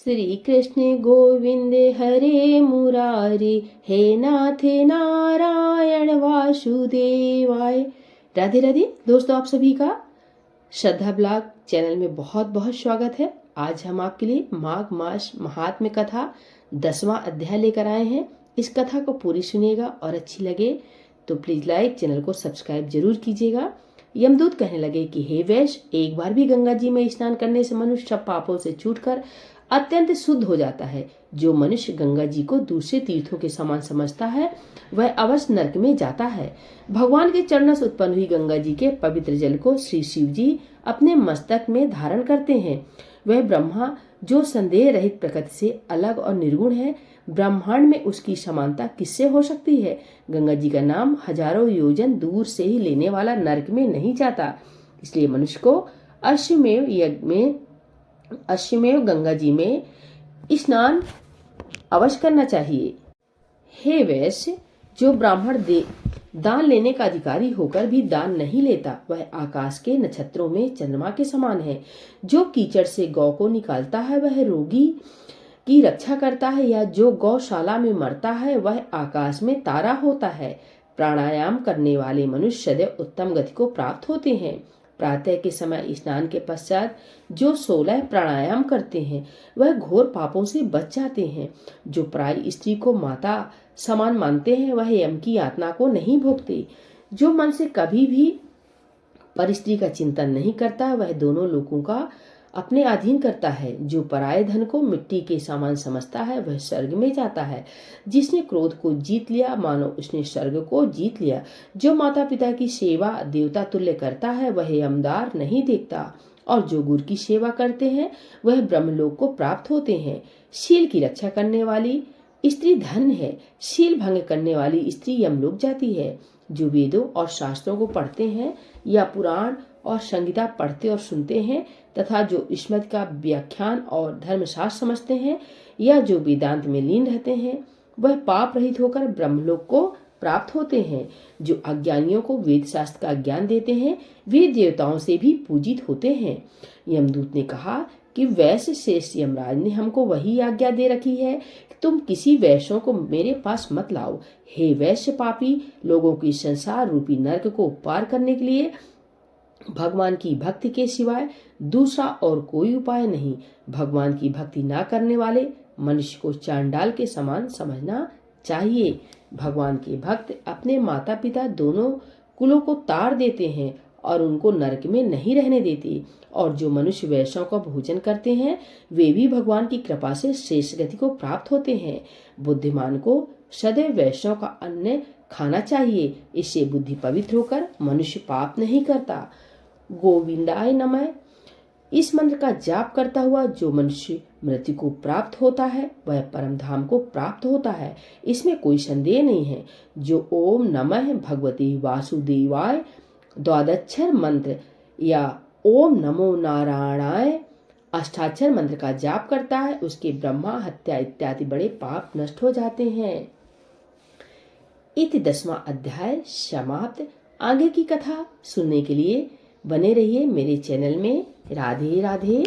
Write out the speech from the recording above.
श्री कृष्ण गोविंद हरे मुरारी, हे नाथ नारायण वासुदेवाय। राधे राधे दोस्तों, आप सभी का श्रद्धा ब्लॉग चैनल में बहुत बहुत स्वागत है। आज हम आपके लिए माघ मास महात्म्य कथा 10वां अध्याय लेकर आए हैं। इस कथा को पूरी सुनिएगा और अच्छी लगे तो प्लीज लाइक, चैनल को सब्सक्राइब जरूर कीजिएगा। यमदूत कहने लगे कि हे वैश्य, एक बार भी गंगा जी में स्नान करने से मनुष्य सब पापों से छूटकर अत्यंत शुद्ध हो जाता है। जो मनुष्य गंगा जी को दूसरे तीर्थों के समान समझता है वह अवश्य नरक में जाता है। भगवान के चरणों से उत्पन्न हुई गंगा जी के पवित्र जल को श्री शिव जी अपने मस्तक में धारण करते हैं। वह ब्रह्मा जो संदेह रहित प्रकृति से अलग और निर्गुण है, ब्रह्मांड में उसकी समानता किससे हो सकती है। गंगा जी का नाम हजारों योजन दूर से ही लेने वाला नरक में नहीं जाता। इसलिए मनुष्य को अश्वमेव गंगा जी में स्नान अवश्य करना चाहिए। हे वैश्य, जो ब्राह्मण दान लेने का अधिकारी होकर भी दान नहीं लेता, वह आकाश के नक्षत्रों में चंद्रमा के समान है। जो कीचड़ से गौ को निकालता है वह रोगी की रक्षा करता है, या जो गौशाला में मरता है वह आकाश में तारा होता है। प्राणायाम करने वाले मनुष्य सदैव उत्तम गति को प्राप्त होते हैं। प्रातः के समय स्नान के पश्चात जो 16 प्राणायाम करते हैं वह घोर पापों से बच जाते हैं। जो पराई स्त्री को माता समान मानते हैं वह यम की यातना को नहीं भोगते। जो मन से कभी भी पर स्त्री का चिंतन नहीं करता वह दोनों लोगों का अपने अधीन करता है। जो पराये धन को मिट्टी के समान समझता है वह स्वर्ग में जाता है। जिसने क्रोध को जीत लिया मानो उसने स्वर्ग को जीत लिया। जो माता पिता की सेवा देवता तुल्य करता है वह यमदार नहीं देखता, और जो गुरु की सेवा करते हैं वह ब्रह्मलोक को प्राप्त होते हैं। शील की रक्षा करने वाली स्त्री धन है, शील भंग करने वाली स्त्री यमलोक जाती है। जो वेदों और शास्त्रों को पढ़ते हैं या पुराण और संगीता पढ़ते और सुनते हैं, तथा जो स्मृति का व्याख्यान और धर्मशास्त्र समझते हैं, या जो वेदांत में लीन रहते हैं, वह पाप रहित होकर ब्रह्मलोक को प्राप्त होते हैं। जो अज्ञानियों को वेद शास्त्र का ज्ञान देते हैं वे देवताओं से भी पूजित होते हैं। यमदूत ने कहा कि वैश्य श्रेष्ठ यमराज ने हमको वही आज्ञा दे रखी है कि तुम किसी वैश्यों को मेरे पास मत लाओ। हे वैश्य पापी, लोगों की संसार रूपी नरक को पार करने के लिए भगवान की भक्ति के सिवाय दूसरा और कोई उपाय नहीं। भगवान की भक्ति ना करने वाले मनुष्य को चांडाल के समान समझना चाहिए। भगवान के भक्त अपने माता पिता दोनों कुलों को ताड़ देते हैं और उनको नरक में नहीं रहने देते। और जो मनुष्य वैश्यों का भोजन करते हैं वे भी भगवान की कृपा से श्रेष्ठ गति को प्राप्त होते हैं। बुद्धिमान को सदैव वैश्यों का अन्न खाना चाहिए, इससे बुद्धि पवित्र होकर मनुष्य पाप नहीं करता। गोविंदाय नमः। इस मंत्र का जाप करता हुआ जो मनुष्य मृत्यु को प्राप्त होता है वह परम धाम को प्राप्त होता है, इसमें कोई संदेह नहीं है। जो ओम नमः भगवते वासुदेवाय द्वादक्षर मंत्र या ओम नमो नारायणाय अष्टाक्षर मंत्र का जाप करता है उसके ब्रह्मा हत्या इत्यादि बड़े पाप नष्ट हो जाते हैं। इति 10वां अध्याय समाप्त। आगे की कथा सुनने के लिए बने रहिए मेरे चैनल में। राधे राधे।